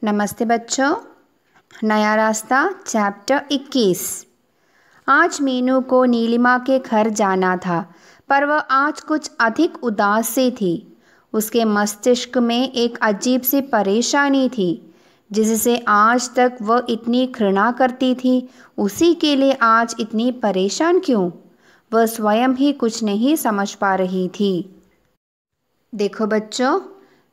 नमस्ते बच्चों। नया रास्ता चैप्टर 21। आज मीनू को नीलिमा के घर जाना था, पर वह आज कुछ अधिक उदास सी थी। उसके मस्तिष्क में एक अजीब सी परेशानी थी, जिससे आज तक वह इतनी घृणा करती थी। उसी के लिए आज इतनी परेशान क्यों? वह स्वयं ही कुछ नहीं समझ पा रही थी। देखो बच्चों,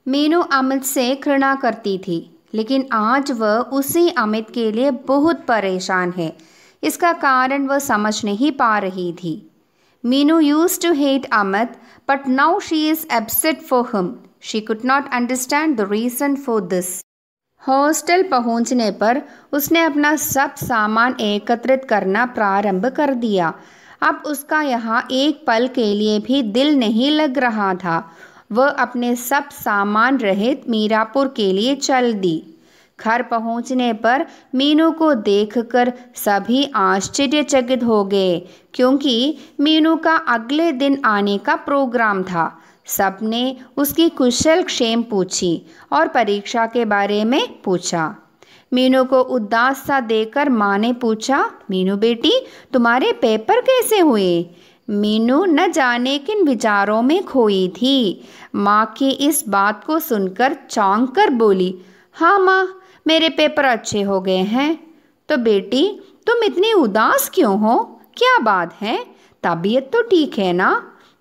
मीनू अमित से घृणा करती थी, लेकिन आज वह उसी अमित के लिए बहुत परेशान है। इसका कारण वह समझ नहीं पा रही थी। Meenu used to hate Amit, but now she is upset for him. She could not understand the reason for this. Hostel पहुंचने पर उसने अपना सब सामान एकत्रित करना प्रारंभ कर दिया। अब उसका यहाँ एक पल के लिए भी दिल नहीं लग रहा था। वह अपने सब सामान रहित मीरापुर के लिए चल दी। घर पहुंचने पर मीनू को देखकर सभी आश्चर्यचकित हो गए, क्योंकि मीनू का अगले दिन आने का प्रोग्राम था। सबने उसकी कुशल क्षेम पूछी और परीक्षा के बारे में पूछा। मीनू को उदास सा देखकर माँ ने पूछा, मीनू बेटी, तुम्हारे पेपर कैसे हुए? मीनू न जाने किन विचारों में खोई थी। माँ की इस बात को सुनकर चौंक कर बोली, हाँ माँ, मेरे पेपर अच्छे हो गए हैं। तो बेटी, तुम इतनी उदास क्यों हो? क्या बात है? तबीयत तो ठीक है ना?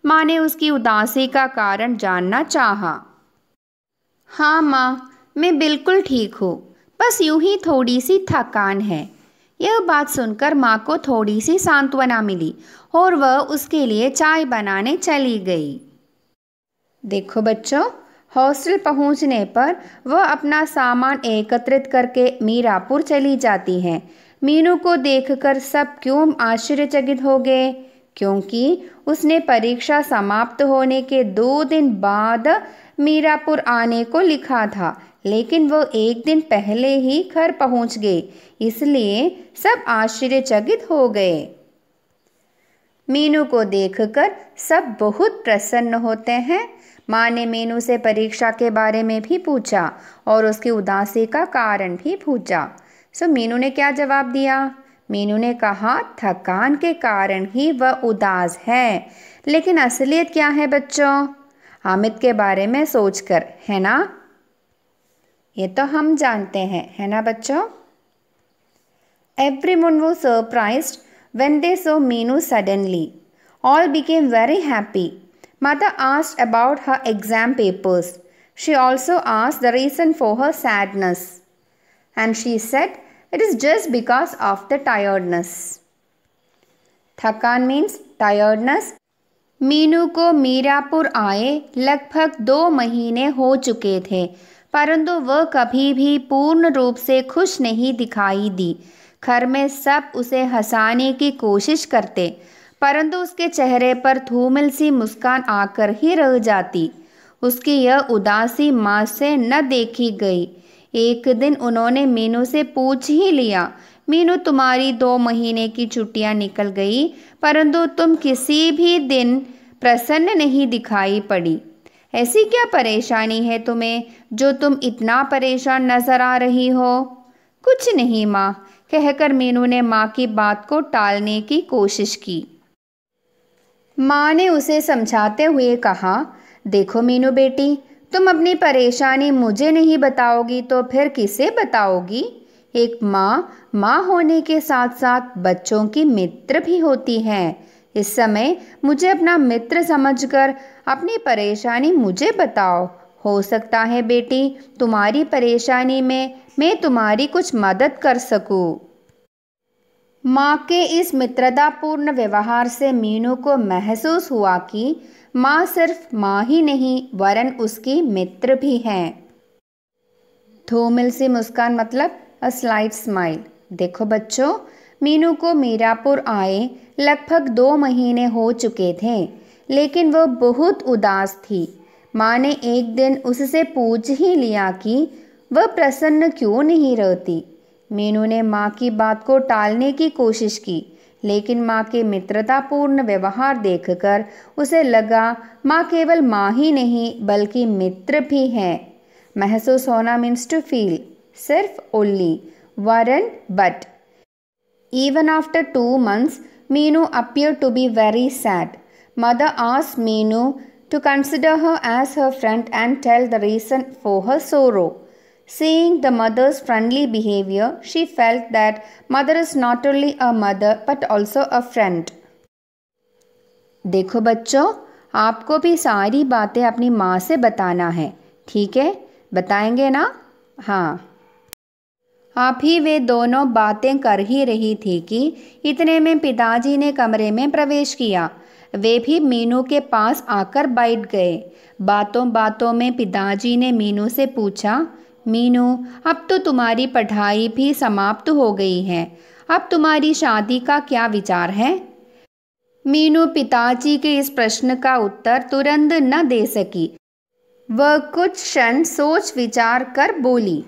माँ ने उसकी उदासी का कारण जानना चाहा। हाँ माँ, मैं बिल्कुल ठीक हूँ, बस यूं ही थोड़ी सी थकान है। यह बात सुनकर माँ को थोड़ी सी सांत्वना मिली और वह उसके लिए चाय बनाने चली गई। देखो बच्चों, हॉस्टल पहुंचने पर वह अपना सामान एकत्रित करके मीरापुर चली जाती है। मीनू को देखकर सब क्यों आश्चर्यचकित हो गए, क्योंकि उसने परीक्षा समाप्त होने के 2 दिन बाद मीरापुर आने को लिखा था, लेकिन वो एक दिन पहले ही घर पहुंच गई। इसलिए सब आश्चर्यचकित हो गए। मीनू को देखकर सब बहुत प्रसन्न होते हैं। माँ ने मीनू से परीक्षा के बारे में भी पूछा और उसकी उदासी का कारण भी पूछा। सो मीनू ने क्या जवाब दिया? मीनू ने कहा, थकान के कारण ही वह उदास है। लेकिन असलियत क्या है बच्चों? अमित के बारे में सोचकर, है ना? ये तो हम जानते हैं, है ना बच्चों? Everyone was surprised when they saw Meenu suddenly. All became very happy. Mother asked about her exam papers. She also asked the reason for her sadness. And she said, it is just because of the tiredness. थकान means tiredness. Meenu को मीरापुर आए लगभग 2 महीने हो चुके थे, परंतु वह कभी भी पूर्ण रूप से खुश नहीं दिखाई दी। घर में सब उसे हंसाने की कोशिश करते, परंतु उसके चेहरे पर धूमिल सी मुस्कान आकर ही रह जाती। उसकी यह उदासी माँ से न देखी गई। एक दिन उन्होंने मीनू से पूछ ही लिया, मीनू, तुम्हारी 2 महीने की छुट्टियाँ निकल गई, परंतु तुम किसी भी दिन प्रसन्न नहीं दिखाई पड़ी। ऐसी क्या परेशानी है तुम्हें जो तुम इतना परेशान नजर आ रही हो? कुछ नहीं माँ, कहकर मीनू ने माँ की बात को टालने की कोशिश की। माँ ने उसे समझाते हुए कहा, देखो मीनू बेटी, तुम अपनी परेशानी मुझे नहीं बताओगी तो फिर किसे बताओगी? एक माँ होने के साथ साथ बच्चों की मित्र भी होती है। इस समय मुझे अपना मित्र समझकर अपनी परेशानी मुझे बताओ। हो सकता है बेटी, तुम्हारी परेशानी में मैं तुम्हारी कुछ मदद कर सकूं। माँ के इस मित्रतापूर्ण व्यवहार से मीनू को महसूस हुआ कि माँ सिर्फ माँ ही नहीं वरन उसकी मित्र भी हैं। धूमिल सी मुस्कान मतलब अ स्लाइट स्माइल। देखो बच्चों, मीनू को मीरापुर आए लगभग 2 महीने हो चुके थे, लेकिन वह बहुत उदास थी। माँ ने एक दिन उससे पूछ ही लिया कि वह प्रसन्न क्यों नहीं रहती। मीनू ने माँ की बात को टालने की कोशिश की, लेकिन माँ के मित्रतापूर्ण व्यवहार देखकर उसे लगा माँ केवल माँ ही नहीं बल्कि मित्र भी हैं। महसूस होना मीन्स टू फील। सिर्फ only, weren't but. Even after 2 months, Meenu appeared to be very sad. Mother asked Meenu to consider her as her friend and tell the reason for her sorrow. Seeing the mother's friendly behavior, she felt that mother is not only a mother but also a friend. देखो बच्चों, आपको भी सारी बातें अपनी माँ से बताना है, ठीक है? बताएंगे ना? हाँ। अभी वे दोनों बातें कर ही रही थी कि इतने में पिताजी ने कमरे में प्रवेश किया। वे भी मीनू के पास आकर बैठ गए। बातों बातों में पिताजी ने मीनू से पूछा, मीनू, अब तो तुम्हारी पढ़ाई भी समाप्त हो गई है, अब तुम्हारी शादी का क्या विचार है? मीनू पिताजी के इस प्रश्न का उत्तर तुरंत न दे सकी। वह कुछ क्षण सोच विचार कर बोली,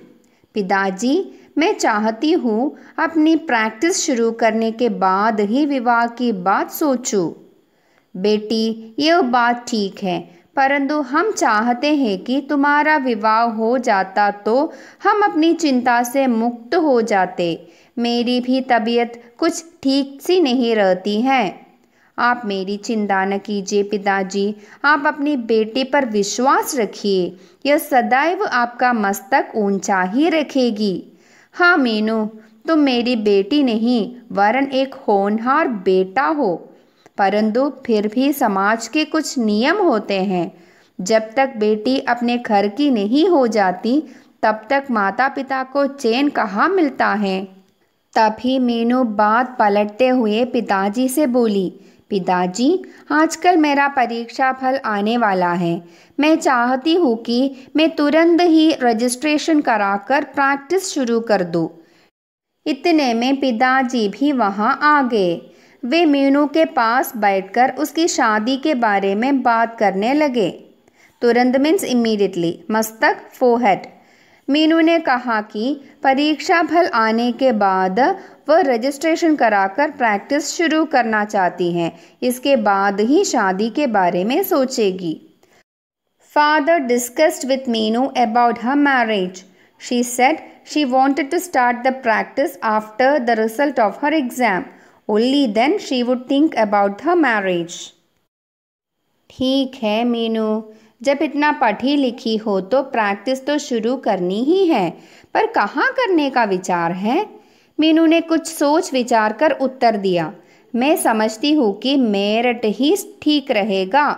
पिताजी, मैं चाहती हूँ अपनी प्रैक्टिस शुरू करने के बाद ही विवाह की बात सोचूं। बेटी, यह बात ठीक है, परंतु हम चाहते हैं कि तुम्हारा विवाह हो जाता तो हम अपनी चिंता से मुक्त हो जाते। मेरी भी तबीयत कुछ ठीक सी नहीं रहती है। आप मेरी चिंता न कीजिए पिताजी, आप अपनी बेटी पर विश्वास रखिए, यह सदैव आपका मस्तक ऊंचा ही रखेगी। हाँ मीनू, तुम मेरी बेटी नहीं वरन एक होनहार बेटा हो, परंतु फिर भी समाज के कुछ नियम होते हैं। जब तक बेटी अपने घर की नहीं हो जाती तब तक माता पिता को चैन कहाँ मिलता है। तभी मीनू बात पलटते हुए पिताजी से बोली, पिताजी, आजकल मेरा परीक्षा फल आने वाला है। मैं चाहती हूँ कि मैं तुरंत ही रजिस्ट्रेशन कराकर प्रैक्टिस शुरू कर दूँ। इतने में पिताजी भी वहाँ आ गए। वे मीनू के पास बैठकर उसकी शादी के बारे में बात करने लगे। तुरंत मीन्स इमीडिएटली, मस्तक फोरहेड। मीनू ने कहा कि परीक्षा फल आने के बाद वह रजिस्ट्रेशन कराकर प्रैक्टिस शुरू करना चाहती हैं, इसके बाद ही शादी के बारे में सोचेगी। Father discussed with Meenu about her marriage. She said she wanted to start the practice after the result of her exam. Only then she would think about her marriage. ठीक है मीनू, जब इतना पढ़ी लिखी हो तो प्रैक्टिस तो शुरू करनी ही है, पर कहाँ करने का विचार है? मीनू ने कुछ सोच विचार कर उत्तर दिया, मैं समझती हूँ कि मेरठ ही ठीक रहेगा।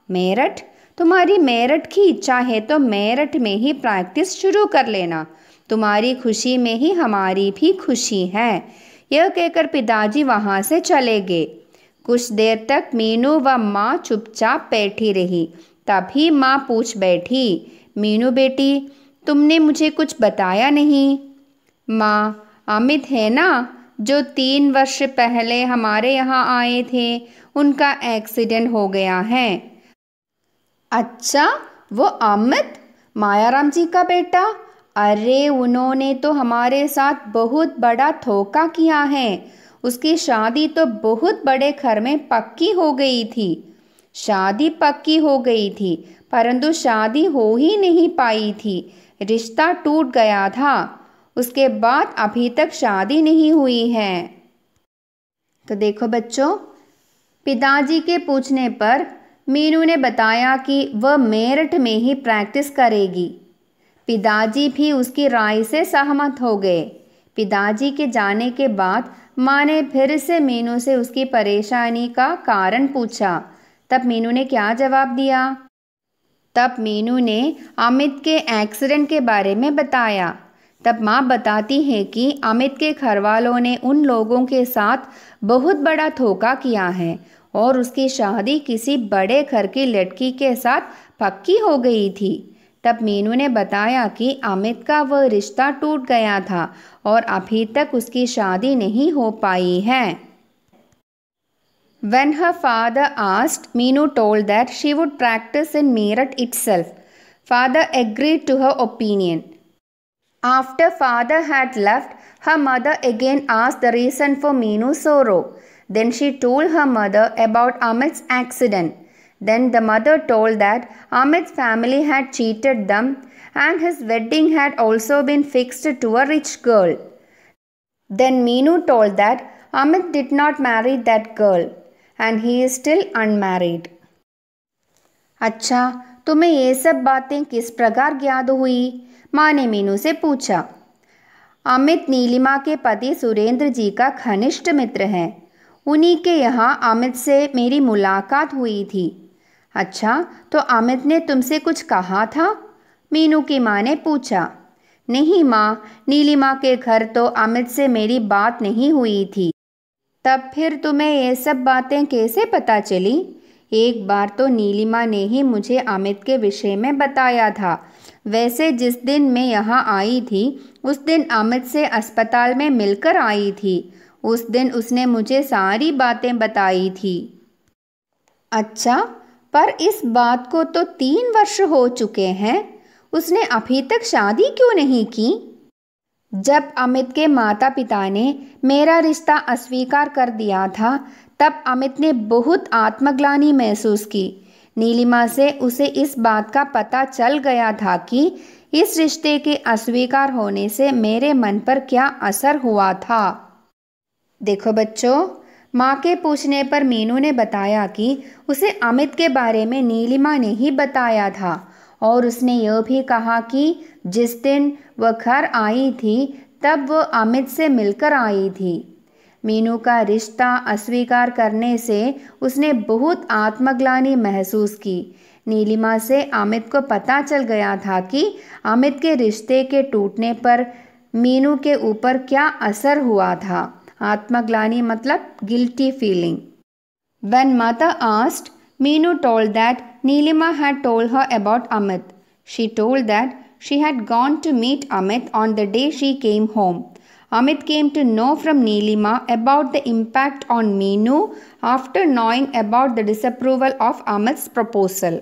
मेरठ? तुम्हारी मेरठ की इच्छा है तो मेरठ में ही प्रैक्टिस शुरू कर लेना। तुम्हारी खुशी में ही हमारी भी खुशी है। यह कहकर पिताजी वहाँ से चले गए। कुछ देर तक मीनू व माँ चुपचाप बैठी रही। तभी माँ पूछ बैठी, मीनू बेटी, तुमने मुझे कुछ बताया नहीं। माँ, अमित है ना, जो 3 वर्ष पहले हमारे यहाँ आए थे, उनका एक्सीडेंट हो गया है। अच्छा, वो अमित, मायाराम जी का बेटा? अरे, उन्होंने तो हमारे साथ बहुत बड़ा धोखा किया है। उसकी शादी तो बहुत बड़े घर में पक्की हो गई थी। शादी पक्की हो गई थी, परंतु शादी हो ही नहीं पाई थी। रिश्ता टूट गया था। उसके बाद अभी तक शादी नहीं हुई है। तो देखो बच्चों, पिताजी के पूछने पर मीनू ने बताया कि वह मेरठ में ही प्रैक्टिस करेगी। पिताजी भी उसकी राय से सहमत हो गए। पिताजी के जाने के बाद माँ ने फिर से मीनू से उसकी परेशानी का कारण पूछा। तब मीनू ने क्या जवाब दिया? तब मीनू ने अमित के एक्सीडेंट के बारे में बताया। तब माँ बताती है कि अमित के घर वालों ने उन लोगों के साथ बहुत बड़ा धोखा किया है और उसकी शादी किसी बड़े घर की लड़की के साथ पक्की हो गई थी। तब मीनू ने बताया कि अमित का वह रिश्ता टूट गया था और अभी तक उसकी शादी नहीं हो पाई है। When her father asked, Meenu told that she would practice in Meerut itself. Father agreed to her opinion. After father had left, her mother again asked the reason for Meenu's sorrow. Then she told her mother about Amit's accident. Then the mother told that Amit's family had cheated them and his wedding had also been fixed to a rich girl. Then Meenu told that Amit did not marry that girl and he is still unmarried. अच्छा, तुम्हें ये सब बातें किस प्रकार ज्ञात हुई? माँ ने मीनू से पूछा। अमित नीलिमा के पति सुरेंद्र जी का घनिष्ठ मित्र है। उन्हीं के यहाँ अमित से मेरी मुलाकात हुई थी। अच्छा, तो अमित ने तुमसे कुछ कहा था? मीनू की माँ ने पूछा। नहीं माँ, नीलिमा के घर तो अमित से मेरी बात नहीं हुई थी। तब फिर तुम्हें ये सब बातें कैसे पता चली? एक बार तो नीलिमा ने ही मुझे अमित के विषय में बताया था। वैसे जिस दिन मैं यहाँ आई थी उस दिन अमित से अस्पताल में मिलकर आई थी। उस दिन उसने मुझे सारी बातें बताई थी। अच्छा, पर इस बात को तो 3 वर्ष हो चुके हैं। उसने अभी तक शादी क्यों नहीं की? जब अमित के माता पिता ने मेरा रिश्ता अस्वीकार कर दिया था तब अमित ने बहुत आत्मग्लानि महसूस की। नीलिमा से उसे इस बात का पता चल गया था कि इस रिश्ते के अस्वीकार होने से मेरे मन पर क्या असर हुआ था। देखो बच्चों, माँ के पूछने पर मीनू ने बताया कि उसे अमित के बारे में नीलिमा ने ही बताया था और उसने यह भी कहा कि जिस दिन वह घर आई थी तब वह अमित से मिलकर आई थी। मीनू का रिश्ता अस्वीकार करने से उसने बहुत आत्मग्लानि महसूस की। नीलिमा से अमित को पता चल गया था कि अमित के रिश्ते के टूटने पर मीनू के ऊपर क्या असर हुआ था। आत्मग्लानि मतलब guilty feeling. When mother asked, Meenu told that Neelima had told her about Amit. She told that she had gone to meet Amit on the day she came home. Amit came to know from Neelima about the impact on Meenu after knowing about the disapproval of Amit's proposal.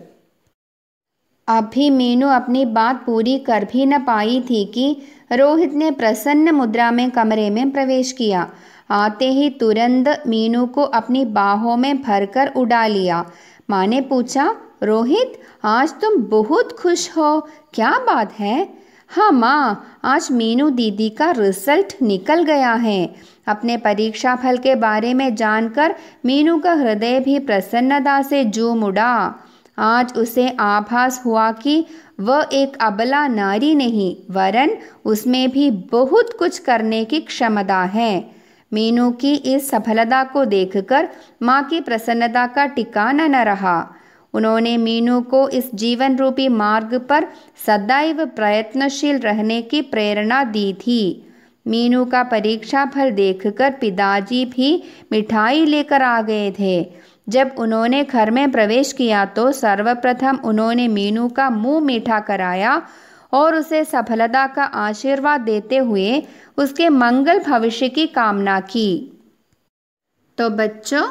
अभी मीनू अपनी बात पूरी कर भी न पाई थी कि रोहित ने प्रसन्न मुद्रा में कमरे में प्रवेश किया। आते ही तुरंत मीनू को अपनी बाहों में भरकर उड़ा लिया। माँ ने पूछा, रोहित, आज तुम बहुत खुश हो, क्या बात है? हाँ माँ, आज मीनू दीदी का रिजल्ट निकल गया है। अपने परीक्षा फल के बारे में जानकर मीनू का हृदय भी प्रसन्नता से झूम उठा। आज उसे आभास हुआ कि वह एक अबला नारी नहीं वरन उसमें भी बहुत कुछ करने की क्षमता है। मीनू की इस सफलता को देखकर माँ की प्रसन्नता का ठिकाना न रहा। उन्होंने मीनू को इस जीवन रूपी मार्ग पर सदैव प्रयत्नशील रहने की प्रेरणा दी थी। मीनू का परीक्षा फल देखकर पिताजी भी मिठाई लेकर आ गए थे। जब उन्होंने घर में प्रवेश किया तो सर्वप्रथम उन्होंने मीनू का मुंह मीठा कराया और उसे सफलता का आशीर्वाद देते हुए उसके मंगल भविष्य की कामना की। तो बच्चों,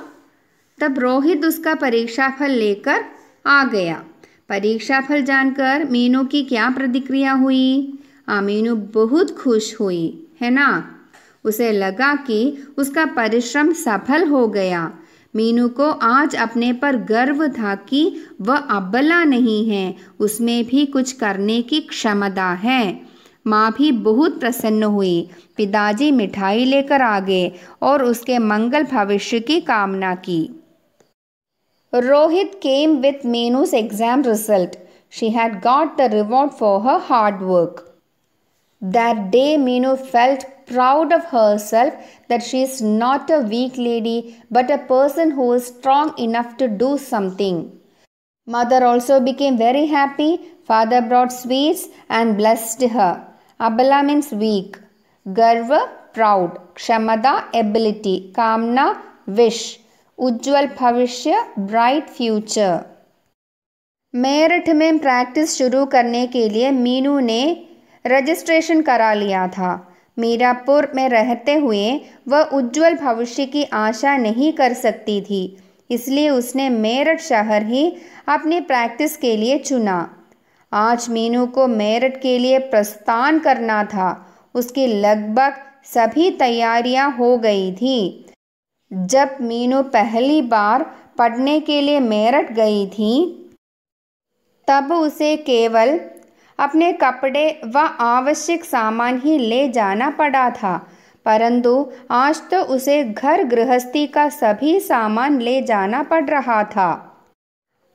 तब रोहित उसका परीक्षा फल लेकर आ गया। परीक्षा फल जानकर मीनू की क्या प्रतिक्रिया हुई? मीनू बहुत खुश हुई, है ना? उसे लगा कि उसका परिश्रम सफल हो गया। मीनू को आज अपने पर गर्व था कि वह अबला नहीं है, उसमें भी कुछ करने की क्षमता है। माँ भी बहुत प्रसन्न हुई। पिताजी मिठाई लेकर आ गए और उसके मंगल भविष्य की कामना की। Rohit came with Meenu's exam result. She had got the reward for her hard work. That day Meenu felt proud of herself that she is not a weak lady but a person who is strong enough to do something. Mother also became very happy. Father brought sweets and blessed her. Abala means weak. Garva, proud. Kshamata, ability. Kamna, wish. उज्ज्वल भविष्य, bright future. Meerut में practice शुरू करने के लिए मीनू ने registration करा लिया था। मीरापुर में रहते हुए वह उज्ज्वल भविष्य की आशा नहीं कर सकती थी, इसलिए उसने मेरठ शहर ही अपनी प्रैक्टिस के लिए चुना। आज मीनू को मेरठ के लिए प्रस्थान करना था। उसकी लगभग सभी तैयारियां हो गई थी। जब मीनू पहली बार पढ़ने के लिए मेरठ गई थी तब उसे केवल अपने कपड़े व आवश्यक सामान ही ले जाना पड़ा था, परंतु आज तो उसे घर गृहस्थी का सभी सामान ले जाना पड़ रहा था।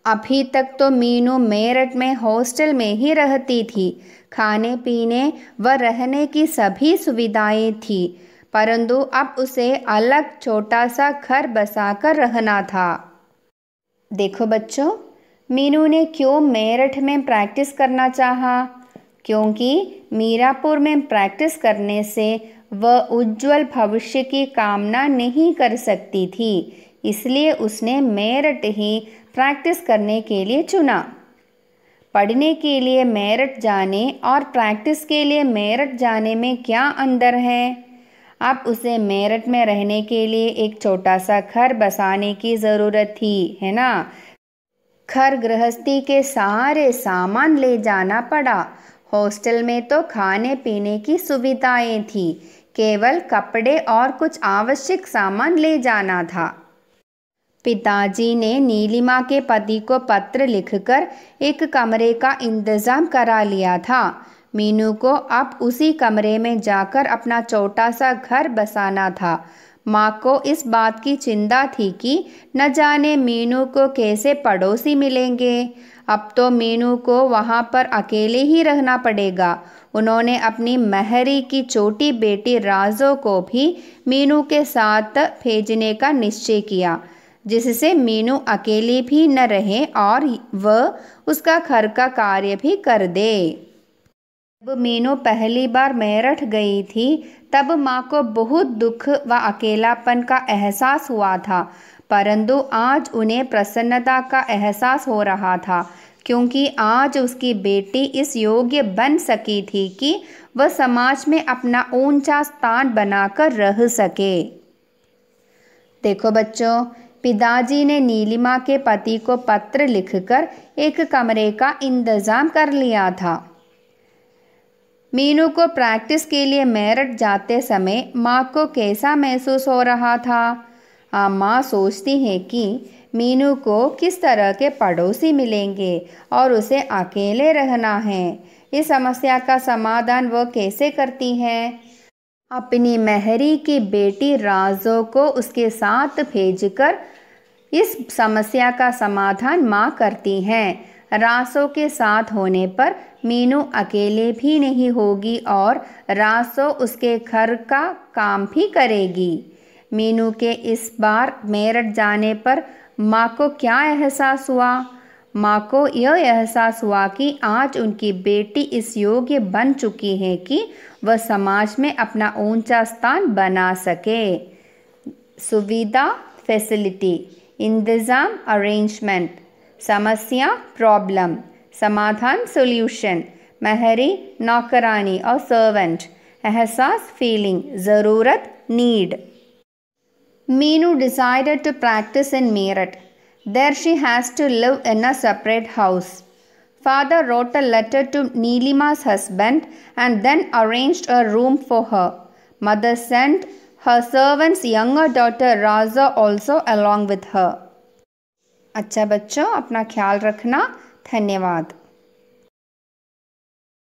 अभी तक तो मीनू मेरठ में हॉस्टल में ही रहती थी। खाने पीने व रहने की सभी सुविधाएं थी, परंतु अब उसे अलग छोटा सा घर बसाकर रहना था। देखो बच्चों, मीनू ने क्यों मेरठ में प्रैक्टिस करना चाहा? क्योंकि मीरापुर में प्रैक्टिस करने से वह उज्जवल भविष्य की कामना नहीं कर सकती थी, इसलिए उसने मेरठ ही प्रैक्टिस करने के लिए चुना। पढ़ने के लिए मेरठ जाने और प्रैक्टिस के लिए मेरठ जाने में क्या अंतर है? अब उसे मेरठ में रहने के लिए एक छोटा सा घर बसाने की ज़रूरत थी, है ना। घर गृहस्थी के सारे सामान ले जाना पड़ा। हॉस्टल में तो खाने पीने की सुविधाएं थी, केवल कपड़े और कुछ आवश्यक सामान ले जाना था। पिताजी ने नीलिमा के पति को पत्र लिखकर एक कमरे का इंतज़ाम करा लिया था। मीनू को अब उसी कमरे में जाकर अपना छोटा सा घर बसाना था। माँ को इस बात की चिंता थी कि न जाने मीनू को कैसे पड़ोसी मिलेंगे। अब तो मीनू को वहाँ पर अकेले ही रहना पड़ेगा। उन्होंने अपनी महरी की छोटी बेटी राजो को भी मीनू के साथ भेजने का निश्चय किया, जिससे मीनू अकेली भी न रहे और वह उसका घर का कार्य भी कर दे। जब मीनू पहली बार मेरठ गई थी, तब माँ को बहुत दुख व अकेलापन का एहसास हुआ था, परंतु आज उन्हें प्रसन्नता का एहसास हो रहा था, क्योंकि आज उसकी बेटी इस योग्य बन सकी थी कि वह समाज में अपना ऊंचा स्थान बनाकर रह सके। देखो बच्चों, पिताजी ने नीलिमा के पति को पत्र लिखकर एक कमरे का इंतज़ाम कर लिया था। मीनू को प्रैक्टिस के लिए मेरठ जाते समय माँ को कैसा महसूस हो रहा था? माँ सोचती है कि मीनू को किस तरह के पड़ोसी मिलेंगे और उसे अकेले रहना है। इस समस्या का समाधान वह कैसे करती है? अपनी महरी की बेटी राजो को उसके साथ भेजकर इस समस्या का समाधान माँ करती हैं। रासो के साथ होने पर मीनू अकेले भी नहीं होगी और रासो उसके घर का काम भी करेगी। मीनू के इस बार मेरठ जाने पर माँ को क्या एहसास हुआ? माँ को यह एहसास हुआ कि आज उनकी बेटी इस योग्य बन चुकी है कि वह समाज में अपना ऊंचा स्थान बना सके। सुविधा फैसिलिटी, इंतज़ाम अरेंजमेंट, समस्या प्रॉब्लम, समाधान सोल्यूशन, महरी नौकरानी और सर्वेंट, एहसास फीलिंग, ज़रूरत need. Meenu decided to practice in Meerut. There she has to live in a separate house. Father wrote a letter to Neelima's husband and then arranged a room for her. Mother sent her servant's younger daughter Raza also along with her. अच्छा बच्चों, अपना ख्याल रखना। धन्यवाद।